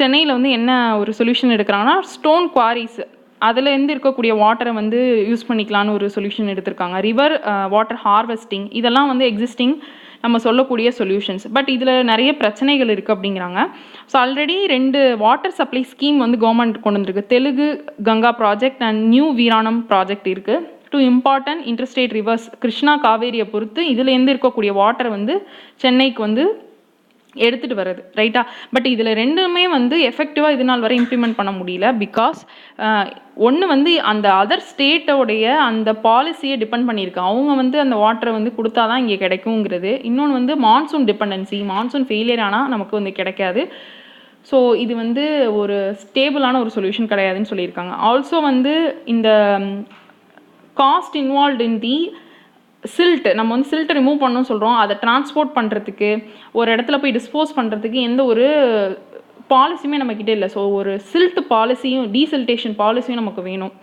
சென்னையில் வந்து என்ன ஒரு சொல்யூஷன் எடுக்கிறாங்கன்னா, ஸ்டோன் குவாரிஸ், அதுலேருந்து இருக்கக்கூடிய வாட்டரை வந்து யூஸ் பண்ணிக்கலான்னு ஒரு சொல்யூஷன் எடுத்திருக்காங்க. ரிவர் வாட்டர் ஹார்வெஸ்டிங், இதெல்லாம் வந்து எக்ஸிஸ்டிங் நம்ம சொல்லக்கூடிய சொல்யூஷன்ஸ். பட் இதில் நிறைய பிரச்சனைகள் இருக்குது அப்படிங்கிறாங்க. So already 2 water supply scheme வந்து கவர்மெண்ட் கொண்டு வந்திருக்கு. Telugu Ganga project and new Veeranam project இருக்குது. 2 இம்பார்ட்டன்ட் இன்டர்ஸ்டேட் ரிவர்ஸ், கிருஷ்ணா காவேரியை பொறுத்து இதுலேருந்து இருக்கக்கூடிய வாட்டரை வந்து சென்னைக்கு வந்து எடுத்துகிட்டு வருது. ரைட்டா? பட் இதில் ரெண்டுமே வந்து எஃபெக்டிவாக இது நாள் வரை இம்ப்ளிமெண்ட் பண்ண முடியல. பிகாஸ் ஒன்று வந்து அந்த அதர் ஸ்டேட்டோடைய அந்த பாலிசியை டிபெண்ட் பண்ணியிருக்கு. அவங்க வந்து அந்த வாட்டரை வந்து கொடுத்தா தான் இங்கே கிடைக்குங்கிறது. இன்னொன்று வந்து மான்சூன் டிபெண்டன்சி, மான்சூன் ஃபெயிலியர் ஆனால் நமக்கு வந்து கிடைக்காது. ஸோ இது வந்து ஒரு ஸ்டேபிளான ஒரு சொல்யூஷன் கிடையாதுன்னு சொல்லியிருக்காங்க. ஆல்சோ வந்து இந்த காஸ்ட் இன்வால்வ்ட் இன் தி சில்ட், நம்ம வந்து சில்ட்டை ரிமூவ் பண்ணணும்னு சொல்கிறோம், அதை டிரான்ஸ்போர்ட் பண்ணுறதுக்கு, ஒரு இடத்துல போய் டிஸ்போஸ் பண்ணுறதுக்கு எந்த ஒரு பாலிசியுமே நம்மக்கிட்ட இல்லை. ஸோ ஒரு சில்ட் பாலிசியும் டீசில்டேஷன் பாலிசியும் நமக்கு வேணும்.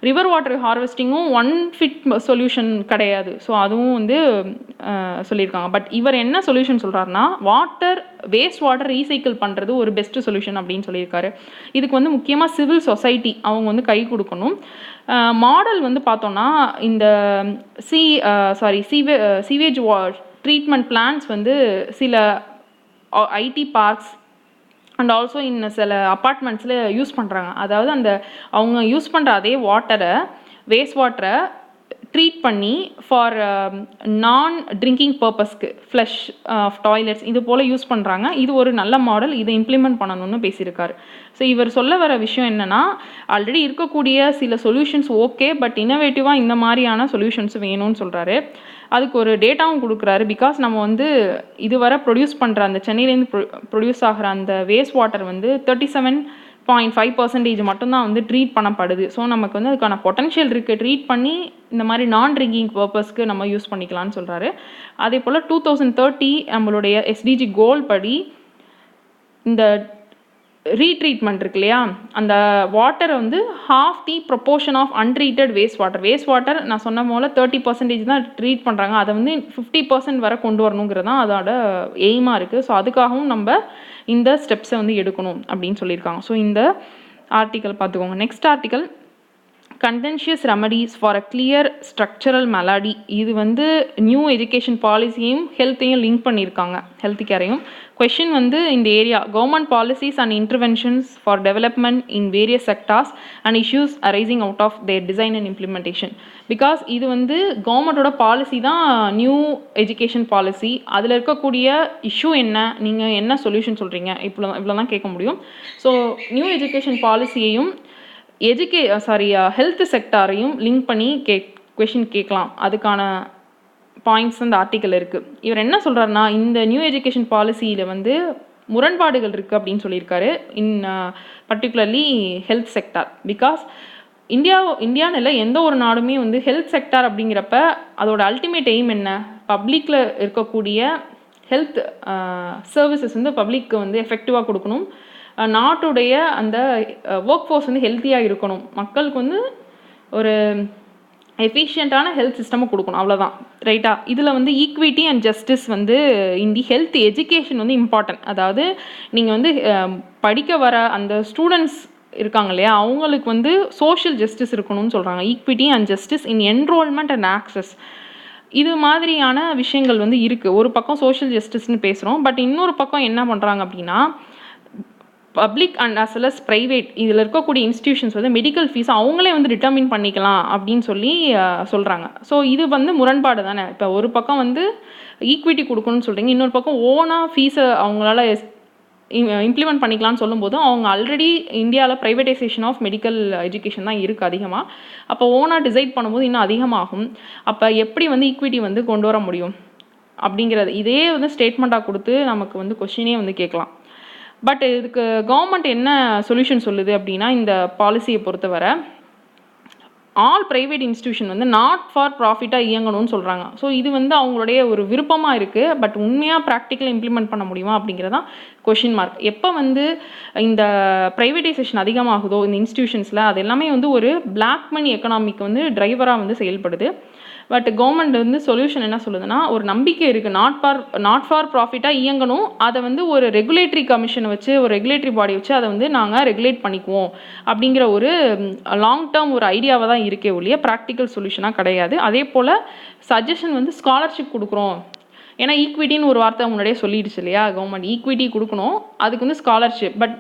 ரிவர் வாட்டர் ஹார்வெஸ்டிங்கும் ஒன் ஃபிட் சொல்யூஷன் கிடையாது. ஸோ அதுவும் வந்து சொல்லியிருக்காங்க. பட் இவர் என்ன சொல்யூஷன் சொல்கிறாருன்னா, வேஸ்ட் வாட்டர் ரீசைக்கிள் பண்ணுறது ஒரு பெஸ்ட் சொல்யூஷன் அப்படின்னு சொல்லியிருக்காரு. இதுக்கு வந்து முக்கியமாக சிவில் சொசைட்டி அவங்க வந்து கை கொடுக்கணும். மாடல் வந்து பார்த்தோன்னா இந்த சீவேஜ் ட்ரீட்மெண்ட் பிளான்ஸ் வந்து சில ஐடி பார்க்ஸ் அண்ட் ஆல்சோ சில அப்பார்ட்மெண்ட்ஸில் யூஸ் பண்ணுறாங்க. அதாவது அவங்க யூஸ் பண்ணுற அதே வாட்டரை, வேஸ்ட் வாட்டரை ட்ரீட் பண்ணி ஃபார் நான் ட்ரிங்கிங் பர்பஸ்க்கு ஃப்ளஷ் ஆஃப் டாய்லெட்ஸ் இது போல் யூஸ் பண்ணுறாங்க. இது ஒரு நல்ல மாடல், இதை இம்ப்ளிமெண்ட் பண்ணணும்னு பேசியிருக்காரு. ஸோ இவர் சொல்ல வர விஷயம் என்னென்னா, ஆல்ரெடி இருக்கக்கூடிய சில சொல்யூஷன்ஸ் ஓகே, பட் இன்னோவேட்டிவாக இந்த மாதிரியான சொல்யூஷன்ஸ் வேணும்னு சொல்கிறாரு. அதுக்கு ஒரு டேட்டாவும் கொடுக்குறாரு. பிகாஸ் நம்ம வந்து இதுவரை ப்ரொடியூஸ் பண்ணுற அந்த சென்னையிலேருந்து ப்ரொடியூஸ் ஆகிற அந்த வேஸ்ட் வாட்டர் வந்து 37.5% மட்டும்தான் வந்து ட்ரீட் பண்ணப்படுது. ஸோ நமக்கு வந்து அதுக்கான பொட்டன்ஷியல் இருக்குது, ட்ரீட் பண்ணி இந்த மாதிரி நான் ட்ரிங்கிங் பர்பஸ்க்கு நம்ம யூஸ் பண்ணிக்கலாம்னு சொல்கிறாரு. அதே போல் 2030 நம்மளுடைய எஸ்டிஜி கோல் படி இந்த ரீட்ரீட்மெண்ட் இருக்கு இல்லையா, அந்த வாட்டரை வந்து half the proportion of untreated waste water நான் சொன்ன போல் 30% தான் ட்ரீட் பண்ணுறாங்க, அதை வந்து 50% வரை கொண்டு வரணுங்கிறது தான் அதோட எய்மாக இருக்குது. ஸோ அதுக்காகவும் நம்ம இந்த ஸ்டெப்ஸை வந்து எடுக்கணும் அப்படின்னு சொல்லியிருக்காங்க. ஸோ இந்த ஆர்டிக்கல் பார்த்துக்கோங்க. Next article contentious remedies for a clear structural malady. இது வந்து நியூ எஜுகேஷன் பாலிசியையும் ஹெல்த்தையும் லிங்க் பண்ணியிருக்காங்க, ஹெல்த் கேரையும். கொஷின் வந்து இந்த area government policies and interventions for development in various sectors and issues arising out of their design and implementation. Because இது வந்து கவர்மெண்ட்டோட பாலிசி தான் நியூ எஜுகேஷன் பாலிசி. அதில் இருக்கக்கூடிய இஷ்யூ என்ன, நீங்கள் என்ன சொல்யூஷன் சொல்கிறீங்க, இவ்வளோ தான் கேட்க முடியும். ஸோ நியூ எஜுகேஷன் பாலிசியையும் ஹெல்த் செக்டாரையும் லிங்க் பண்ணி கொஷின் கேட்கலாம். அதுக்கான பாயிண்ட்ஸ் அந்த ஆர்டிக்கல் இருக்குது. இவர் என்ன சொல்கிறாருன்னா, இந்த நியூ எஜுகேஷன் பாலிசியில் வந்து முரண்பாடுகள் இருக்குது அப்படின்னு சொல்லியிருக்காரு. Particularly health sector. பிகாஸ் இந்தியான்னு இல்லை, எந்த ஒரு நாடுமே வந்து ஹெல்த் செக்டார் அப்படிங்கிறப்ப அதோட அல்டிமேட் எய்ம் என்ன, பப்ளிக்கில் இருக்கக்கூடிய ஹெல்த் சர்வீசஸ் வந்து பப்ளிக்கு வந்து எஃபெக்டிவாக கொடுக்கணும், நாட்டுடைய அந்த ஒர்க் ஃபோர்ஸ் வந்து ஹெல்த்தியாக இருக்கணும், மக்களுக்கு வந்து ஒரு எஃபிஷியண்ட்டான ஹெல்த் சிஸ்டமை கொடுக்கணும், அவ்வளோதான். ரைட்டா? இதில் வந்து ஈக்விட்டி அண்ட் ஜஸ்டிஸ் வந்து இந்த ஹெல்த் எஜுகேஷன் வந்து இம்பார்ட்டன்ட். அதாவது நீங்கள் வந்து படிக்க வர அந்த ஸ்டூடெண்ட்ஸ் இருக்காங்க இல்லையா, அவங்களுக்கு வந்து சோஷியல் ஜஸ்டிஸ் இருக்கணும்னு சொல்கிறாங்க. Equity and justice in enrolment and access, இது மாதிரியான விஷயங்கள் வந்து இருக்குது. ஒரு பக்கம் சோஷியல் ஜஸ்டிஸ்னு பேசுகிறோம், பட் இன்னொரு பக்கம் என்ன பண்ணுறாங்க அப்படின்னா, public and as well as private இதில் இருக்கக்கூடிய இன்ஸ்டிடியூஷன்ஸ் வந்து மெடிக்கல் ஃபீஸ் அவங்களே வந்து டிட்டர்மின் பண்ணிக்கலாம் அப்படின்னு சொல்லி சொல்கிறாங்க. ஸோ இது வந்து முரண்பாடு தானே. இப்போ ஒரு பக்கம் வந்து ஈக்விட்டி கொடுக்கணும்னு சொல்கிறீங்க, இன்னொரு பக்கம் ஓனாக ஃபீஸை அவங்களால இம்ப்ளிமெண்ட் பண்ணிக்கலாம்னு சொல்லும்போது அவங்க ஆல்ரெடி இந்தியாவில் ப்ரைவேட்டைசேஷன் ஆஃப் மெடிக்கல் எஜுகேஷன் தான் இருக்குது அதிகமாக. அப்போ ஓனாக டிசைட் பண்ணும்போது இன்னும் அதிகமாகும். அப்போ எப்படி வந்து ஈக்விட்டி வந்து கொண்டு வர முடியும் அப்படிங்கிறது இதே வந்து ஸ்டேட்மெண்ட்டாக கொடுத்து நமக்கு வந்து கொஸ்டினே வந்து கேட்கலாம். பட் இதுக்கு கவர்மெண்ட் என்ன சொல்யூஷன் சொல்லுது அப்படின்னா, இந்த பாலிசியை பொறுத்தவரை ஆல் ப்ரைவேட் இன்ஸ்டிடியூஷன் வந்து நாட் ஃபார் ப்ராஃபிட்டாக இயங்கணும்னு சொல்கிறாங்க. ஸோ இது வந்து அவங்களுடைய ஒரு விருப்பமாக இருக்குது. பட் உண்மையாக ப்ராக்டிக்கலாக இம்ப்ளிமெண்ட் பண்ண முடியுமா அப்படிங்கிறதான் கொஷின் மார்க். எப்போ வந்து இந்த ப்ரைவேட்டைசேஷன் அதிகமாகுதோ இந்த இன்ஸ்டிடியூஷன்ஸில், அது எல்லாமே வந்து ஒரு பிளாக் மணி எக்கனாமிக்கு வந்து டிரைவராக வந்து செயல்படுது. பட் கவர்மெண்ட் வந்து சொல்யூஷன் என்ன சொல்லுதுன்னா, ஒரு நம்பிக்கை இருக்குது, நாட் ஃபார் ப்ராஃபிட்டாக இயங்கணும், அதை வந்து ஒரு ரெகுலேட்டரி கமிஷனை வச்சு, ஒரு ரெகுலேட்டரி பாடி வச்சு அதை வந்து நாங்கள் ரெகுலேட் பண்ணிக்குவோம் அப்படிங்கிற ஒரு லாங் டேர்ம் ஒரு ஐடியாவை தான் இருக்கே ஒழிய ப்ராக்டிக்கல் சொல்யூஷனாக கிடையாது. அதே போல் சஜஷன் வந்து ஸ்காலர்ஷிப் கொடுக்குறோம், ஏன்னா ஈக்விட்டின்னு ஒரு வார்த்தை முன்னாடியே சொல்லிடுச்சு இல்லையா, கவர்மெண்ட் ஈக்விட்டி கொடுக்கணும், அதுக்கு வந்து ஸ்காலர்ஷிப். பட்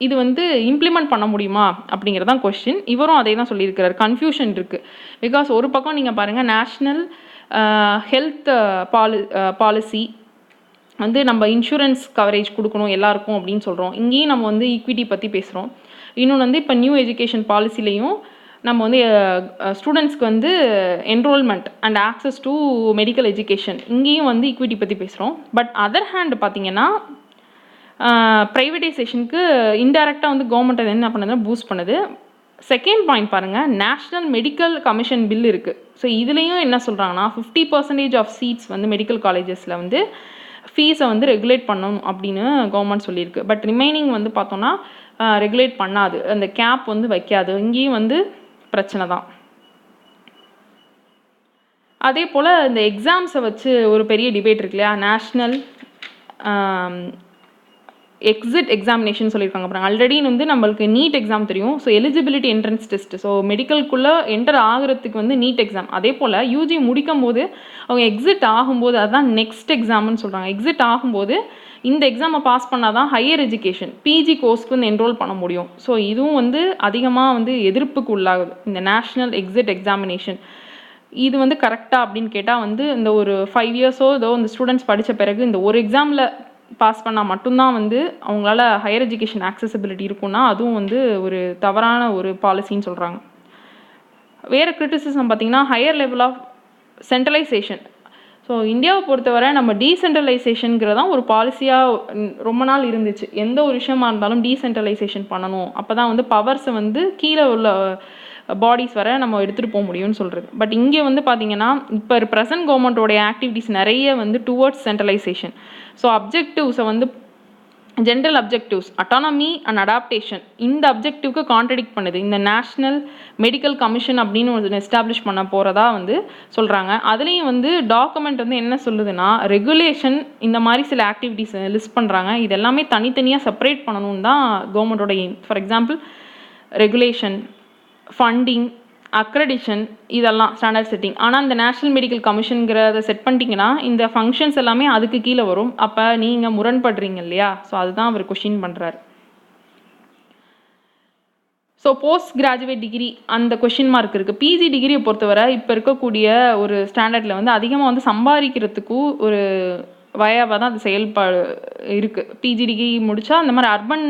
இது வந்து இம்ப்ளிமெண்ட் பண்ண முடியுமா அப்படிங்கிறதான் கொஸ்டின். இவரும் அதே தான் சொல்லியிருக்கிறார். கன்ஃபியூஷன் இருக்குது. பிகாஸ் ஒரு பக்கம் நீங்கள் பாருங்கள், நேஷ்னல் ஹெல்த் பாலிசி வந்து நம்ம இன்சூரன்ஸ் கவரேஜ் கொடுக்கணும் எல்லாருக்கும் அப்படின்னு சொல்கிறோம். இங்கேயும் நம்ம வந்து ஈக்விட்டி பற்றி பேசுகிறோம். இன்னொன்று வந்து இப்போ நியூ எஜுகேஷன் பாலிசிலையும் நம்ம வந்து ஸ்டூடெண்ட்ஸ்க்கு வந்து enrolment and access to medical education, இங்கேயும் வந்து ஈக்விட்டி பற்றி பேசுகிறோம். பட் அதர் ஹேண்ட் பார்த்திங்கன்னா ப்ரைவேட்டைசேஷனுக்கு இன்டெரக்டாக வந்து கவர்மெண்ட் அது என்ன பண்ணுதுன்னா பூஸ்ட் பண்ணுது. செகண்ட் பாயிண்ட் பாருங்கள், நேஷ்னல் மெடிக்கல் கமிஷன் பில் இருக்குது. ஸோ இதுலேயும் என்ன சொல்கிறாங்கன்னா 50% ஆஃப் சீட்ஸ் வந்து மெடிக்கல் காலேஜஸில் வந்து ஃபீஸை வந்து ரெகுலேட் பண்ணணும் அப்படின்னு கவர்மெண்ட் சொல்லியிருக்கு. பட் ரிமைனிங் வந்து பார்த்தோன்னா ரெகுலேட் பண்ணாது, அந்த கேப் வந்து வைக்காது. இங்கேயும் வந்து பிரச்சனை தான். அதே போல் இந்த எக்ஸாம்ஸை வச்சு ஒரு பெரிய டிபேட் இருக்கு இல்லையா, நேஷ்னல் எக்ஸிட் எக்ஸாமினேஷன் சொல்லியிருக்காங்க. அப்புறம் ஆல்ரெடி வந்து நம்மளுக்கு நீட் எக்ஸாம் தெரியும். So eligibility entrance test, so மெடிக்கலுக்குள்ளே என்டர் ஆகிறதுக்கு வந்து நீட் எக்ஸாம். அதே போல் யூஜி முடிக்கும் போது அவங்க எக்ஸிட் ஆகும்போது அதுதான் நெக்ஸ்ட் எக்ஸாம்னு சொல்கிறாங்க. எக்ஸிட் ஆகும்போது இந்த எக்ஸாமை பாஸ் பண்ணால் தான் ஹையர் எஜுகேஷன் பிஜி கோர்ஸ்க்கு வந்து என்ரோல் பண்ண முடியும். ஸோ இதுவும் வந்து அதிகமாக வந்து எதிர்ப்புக்கு உள்ளாகுது, இந்த நேஷ்னல் எக்ஸிட் எக்ஸாமினேஷன். இது வந்து கரெக்டாக அப்படின்னு கேட்டால் வந்து இந்த ஒரு 5 இயர்ஸோ ஏதோ இந்த ஸ்டூடெண்ட்ஸ் படித்த பிறகு இந்த ஒரு எக்ஸாமில் பாஸ் பண்ணால் மட்டும்தான் வந்து அவங்களால ஹையர் எஜுகேஷன் ஆக்சசிபிலிட்டி இருக்குன்னா அதுவும் வந்து ஒரு தவறான ஒரு பாலிசின்னு சொல்கிறாங்க. வேறு கிரிட்டிசிசம் பார்த்திங்கன்னா higher level of centralisation. So இந்தியாவை பொறுத்தவரை நம்ம டீசென்ட்ரலைசேஷனுங்கிறதான் ஒரு பாலிசியாக ரொம்ப நாள் இருந்துச்சு. எந்த ஒரு விஷயமா இருந்தாலும் டீசென்ட்ரலைசேஷன் பண்ணணும், அப்போ தான் வந்து பவர்ஸை வந்து கீழே உள்ள பாடிஸ் வர நம்ம எடுத்துகிட்டு போக முடியும்னு சொல்கிறது. பட் இங்கே வந்து பார்த்திங்கன்னா இப்போ ப்ரெசன்ட் கவர்மெண்ட்டோடைய ஆக்டிவிட்டீஸ் நிறைய வந்து டுவர்ட்ஸ் சென்ட்ரலைசேஷன். ஸோ அப்ஜெக்டிவ்ஸை வந்து general objectives, autonomy and adaptation, இந்த அப்ஜெக்டிவ்க்கு கான்ட்ரடிக்ட் பண்ணுது. இந்த நேஷ்னல் மெடிக்கல் கமிஷன் அப்படின்னு ஒரு எஸ்டாப்ளிஷ் பண்ண போகிறதா வந்து சொல்கிறாங்க. அதுலேயும் வந்து டாக்குமெண்ட் வந்து என்ன சொல்லுதுன்னா ரெகுலேஷன் இந்த மாதிரி சில ஆக்டிவிட்டீஸ் லிஸ்ட் பண்ணுறாங்க. இது எல்லாமே தனித்தனியாக செப்பரேட் பண்ணணும்னு தான் கவர்மெண்ட்டோட aim. For example regulation, funding, accreditation, இதெல்லாம் ஸ்டாண்டர்ட் செட்டிங். ஆனால் இந்த நேஷ்னல் மெடிக்கல் கமிஷனுங்கிறத செட் பண்ணிட்டீங்கன்னா இந்த ஃபங்க்ஷன்ஸ் எல்லாமே அதுக்கு கீழே வரும். அப்போ நீங்கள் முரண்படுறீங்க இல்லையா? ஸோ அதுதான் அவர் கொஷின் பண்ணுறாரு. ஸோ போஸ்ட் கிராஜுவேட் டிகிரி அந்த கொஷின் மார்க் இருக்குது. பிஜி டிகிரியை பொறுத்தவரை இப்போ இருக்கக்கூடிய ஒரு ஸ்டாண்டர்டில் வந்து அதிகமாக வந்து சம்பாதிக்கிறதுக்கும் ஒரு வயாவாக தான் அது செயல்பாடு இருக்குது. பிஜி டிகிரி முடித்தா அந்த மாதிரி அர்பன்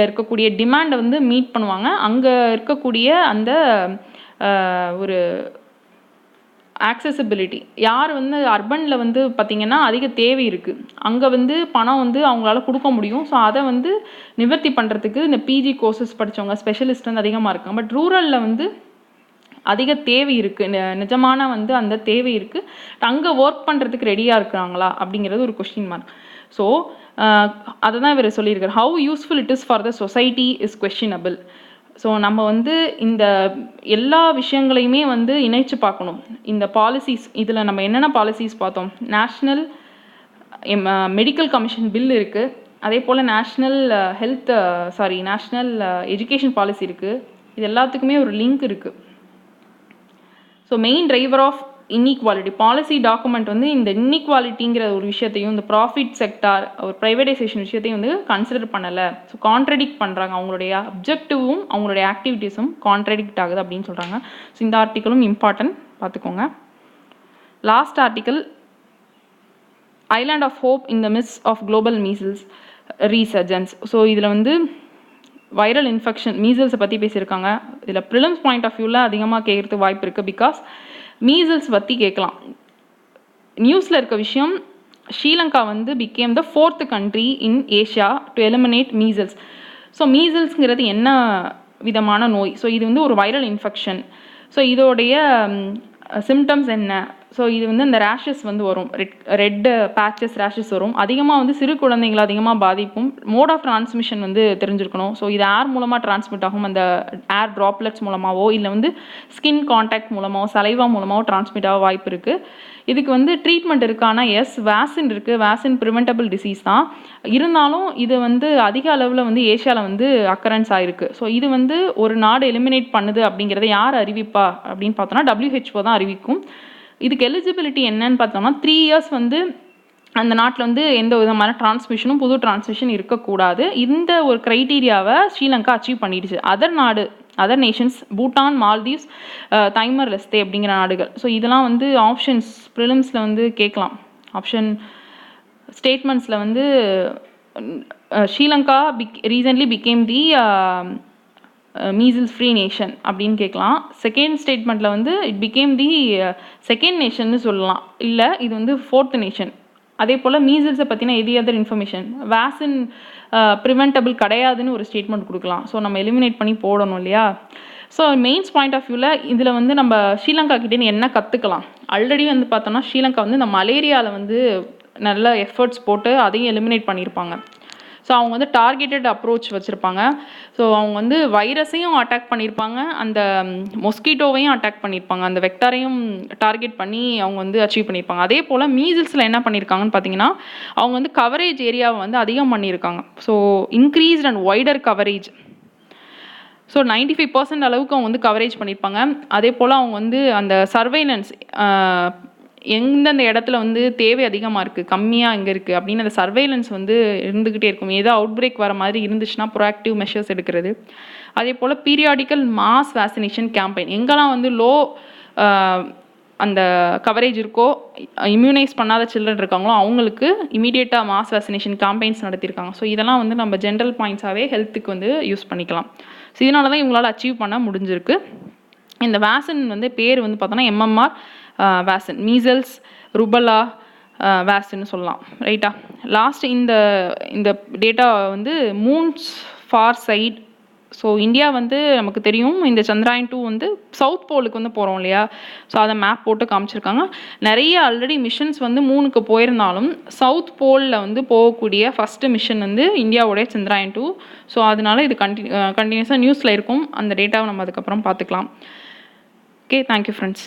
இருக்கக்கூடிய டிமாண்டை வந்து மீட் பண்ணுவாங்க. அங்கே இருக்கக்கூடிய அந்த ஒரு ஆக்சசிபிலிட்டி, யார் வந்து அர்பனில் வந்து பார்த்திங்கன்னா அதிக தேவை இருக்குது, அங்கே வந்து பணம் வந்து அவங்களால கொடுக்க முடியும். ஸோ அதை வந்து நிவர்த்தி பண்ணுறதுக்கு இந்த பிஜி கோர்சஸ் படித்தவங்க ஸ்பெஷலிஸ்ட் வந்து அதிகமாக இருக்காங்க. பட் ரூரலில் வந்து அதிக தேவை இருக்குது, நிஜமான வந்து அந்த தேவை இருக்குது. அங்கே ஒர்க் பண்ணுறதுக்கு ரெடியாக இருக்கிறாங்களா அப்படிங்கிறது ஒரு கொஸ்டின் மார்க். ஸோ அதை தான் இவர் சொல்லியிருக்கார். How useful it is for the society is questionable. So நம்ம வந்து இந்த எல்லா விஷயங்களையுமே வந்து இணைச்சு பார்க்கணும். இந்த பாலிசிஸ், இதில் நம்ம என்னென்ன பாலிசிஸ் பார்த்தோம், நேஷ்னல் மெடிக்கல் கமிஷன் பில் இருக்குது, அதே போல் நேஷ்னல் நேஷ்னல் எஜுகேஷன் பாலிசி இருக்குது. இது எல்லாத்துக்குமே ஒரு லிங்க் இருக்குது. So main driver of inequality policy document வந்து இந்த இன்இக்வாலிட்டிங்கிற ஒரு விஷயத்தையும் இந்த ப்ராஃபிட் செக்டார் ஒரு ப்ரைவேடைசேஷன் விஷயத்தையும் வந்து கன்சிடர் பண்ணலை. ஸோ கான்ட்ரடிக்ட் பண்ணுறாங்க, அவங்களுடைய அப்ஜெக்டிவும் அவங்களுடைய ஆக்டிவிட்டீஸும் கான்ட்ரடிக்ட் ஆகுது அப்படின்னு சொல்கிறாங்க. ஸோ இந்த ஆர்டிக்கலும் இம்பார்ட்டன்ட் பார்த்துக்கோங்க. Last article, island of hope in the midst of global measles resurgence. So இதில் வந்து வைரல் இன்ஃபெக்ஷன் மீசல்ஸை பற்றி பேசியிருக்காங்க. இதில் ப்ரிலிம்ஸ் பாயிண்ட் ஆஃப் வியூவில் அதிகமாக கேட்குறதுக்கு வாய்ப்பு இருக்குது. பிகாஸ் மீசல்ஸ் பற்றி கேட்கலாம். நியூஸில் இருக்க விஷயம், ஸ்ரீலங்கா வந்து became the 4th country in Asia to eliminate measles. So மீசல்ஸுங்கிறது என்ன விதமான நோய்? ஸோ இது வந்து ஒரு வைரல் இன்ஃபெக்ஷன். ஸோ இதோடைய சிம்டம்ஸ் என்ன? ஸோ இது வந்து இந்த ரேஷஸ் வந்து வரும், ரெட் பேச்சஸ் ரேஷஸ் வரும். அதிகமாக வந்து சிறு குழந்தைங்களை அதிகமாக பாதிப்பும். மோட் ஆஃப் டிரான்ஸ்மிஷன் வந்து தெரிஞ்சிருக்கணும். ஸோ இது ஏர் மூலமாக டிரான்ஸ்மிட் ஆகும், அந்த ஏர் ட்ராப்லெட்ஸ் மூலமாகவோ இல்லை வந்து ஸ்கின் கான்டாக்ட் மூலமாகவோ சலைவா மூலமாகவோ டிரான்ஸ்மிட் ஆக வாய்ப்பு இருக்குது. இதுக்கு வந்து ட்ரீட்மெண்ட் இருக்கானா? எஸ், வேக்சின் இருக்குது. வேக்சின் ப்ரிவென்டபிள் டிசீஸ் தான். இருந்தாலும் இது வந்து அதிக அளவில் வந்து ஏஷியாவில் வந்து அக்கரன்ஸ் ஆகிருக்கு. ஸோ இது வந்து ஒரு நாடு எலிமினேட் பண்ணுது அப்படிங்கிறத யார் அறிவிப்பா அப்படின்னு பார்த்தோன்னா WHO தான் அறிவிக்கும். இதுக்கு எலிஜிபிலிட்டி என்னன்னு பார்த்தோம்னா 3 years வந்து அந்த நாட்டில் வந்து எந்த விதமான டிரான்ஸ்மிஷனும் புது டிரான்ஸ்மிஷன் இருக்கக்கூடாது. இந்த ஒரு க்ரைட்டீரியாவை ஸ்ரீலங்கா அச்சீவ் பண்ணிடுச்சு. அதர் நேஷன்ஸ் பூட்டான், மால்தீவ்ஸ், தைமர் லெஸ்தே அப்படிங்கிற நாடுகள். ஸோ இதெல்லாம் வந்து ஆப்ஷன்ஸ் ப்ரிலிம்ஸில் வந்து கேட்கலாம். ஆப்ஷன் ஸ்டேட்மெண்ட்ஸில் வந்து ஸ்ரீலங்கா ரீசன்ட்லி பிகேம் தி மீசில்ஸ் ஃப்ரீ நேஷன் அப்படின்னு கேட்கலாம். செகண்ட் ஸ்டேட்மெண்ட்டில் வந்து இட் பிகேம் தி செகண்ட் நேஷன்னு சொல்லலாம். இல்லை இது வந்து 4th நேஷன் அதே போல் மீசல்ஸை பற்றின எதி அதர் இன்ஃபர்மேஷன், வேக்சின் ப்ரிவென்டபிள் கிடையாதுன்னு ஒரு ஸ்டேட்மெண்ட் கொடுக்கலாம். ஸோ நம்ம எலிமினேட் பண்ணி போடணும் இல்லையா. ஸோ மெயின்ஸ் பாயிண்ட் ஆஃப் வியூவில் இதில் வந்து நம்ம ஸ்ரீலங்கா கிட்டேன்னு என்ன கற்றுக்கலாம். ஆல்ரெடி வந்து பார்த்தோம்னா ஸ்ரீலங்கா வந்து இந்த மலேரியாவில் வந்து நல்ல எஃபர்ட்ஸ் போட்டு அதையும் எலிமினேட் பண்ணியிருப்பாங்க. ஸோ அவங்க வந்து டார்கெட்டட் அப்ரோச் வச்சுருப்பாங்க. ஸோ அவங்க வந்து வைரஸையும் அட்டாக் பண்ணியிருப்பாங்க, அந்த மொஸ்கிட்டோவையும் அட்டாக் பண்ணியிருப்பாங்க, அந்த வெக்டாரையும் டார்கெட் பண்ணி அவங்க வந்து அச்சீவ் பண்ணியிருப்பாங்க. அதே போல் மீசில்ஸில் என்ன பண்ணியிருக்காங்கன்னு பார்த்தீங்கன்னா அவங்க வந்து கவரேஜ் ஏரியாவை வந்து அதிகம் பண்ணியிருக்காங்க. So increased and wider coverage. So 95% அளவுக்கு அவங்க வந்து கவரேஜ் பண்ணியிருப்பாங்க. அதே போல் அவங்க வந்து அந்த சர்வைலன்ஸ் எந்தெந்த இடத்துல வந்து தேவை அதிகமாக இருக்குது, கம்மியாக எங்கே இருக்குது அப்படின்னு அந்த சர்வைலன்ஸ் வந்து இருந்துக்கிட்டே இருக்கும். ஏதோ அவுட் பிரேக் வர மாதிரி இருந்துச்சுன்னா ப்ரோஆக்டிவ் மெஷர்ஸ் எடுக்கிறது. அதே போல் பீரியாடிக்கல் மாஸ் வேக்சினேஷன் கேம்பெயின், எங்கெல்லாம் வந்து லோ அந்த கவரேஜ் இருக்கோ, இம்யூனைஸ் பண்ணாத சில்ட்ரன் இருக்காங்களோ அவங்களுக்கு இமீடியட்டாக மாஸ் வேக்சினேஷன் கேம்பெயின்ஸ் நடத்தியிருக்காங்க. ஸோ இதெல்லாம் வந்து நம்ம ஜென்ரல் பாயிண்ட்ஸாகவே ஹெல்த்துக்கு வந்து யூஸ் பண்ணிக்கலாம். ஸோ இதனால தான் இவங்களால் அச்சீவ் பண்ண முடிஞ்சிருக்கு. இந்த வேக்சின் வந்து பேர் வந்து பார்த்தோன்னா எம்எம்ஆர் வேக்சின், மீசல்ஸ் ருபலா வேக்சின்னு சொல்லலாம், ரைட்டா. லாஸ்ட் இந்த டேட்டா வந்து moons for side. So India வந்து நமக்கு தெரியும் இந்த சந்திராயன் 2 வந்து சவுத் போலுக்கு வந்து போகிறோம் இல்லையா. ஸோ அதை மேப் போட்டு காமிச்சிருக்காங்க. நிறைய ஆல்ரெடி மிஷன்ஸ் வந்து மூணுக்கு போயிருந்தாலும் சவுத் போலில் வந்து போகக்கூடிய ஃபஸ்ட்டு மிஷன் வந்து இந்தியாவுடைய சந்திராயன் 2. ஸோ அதனால இது கண்டினியூஸாக நியூஸில் இருக்கும். அந்த டேட்டாவை நம்ம அதுக்கப்புறம் பார்த்துக்கலாம். Okay, thank you friends.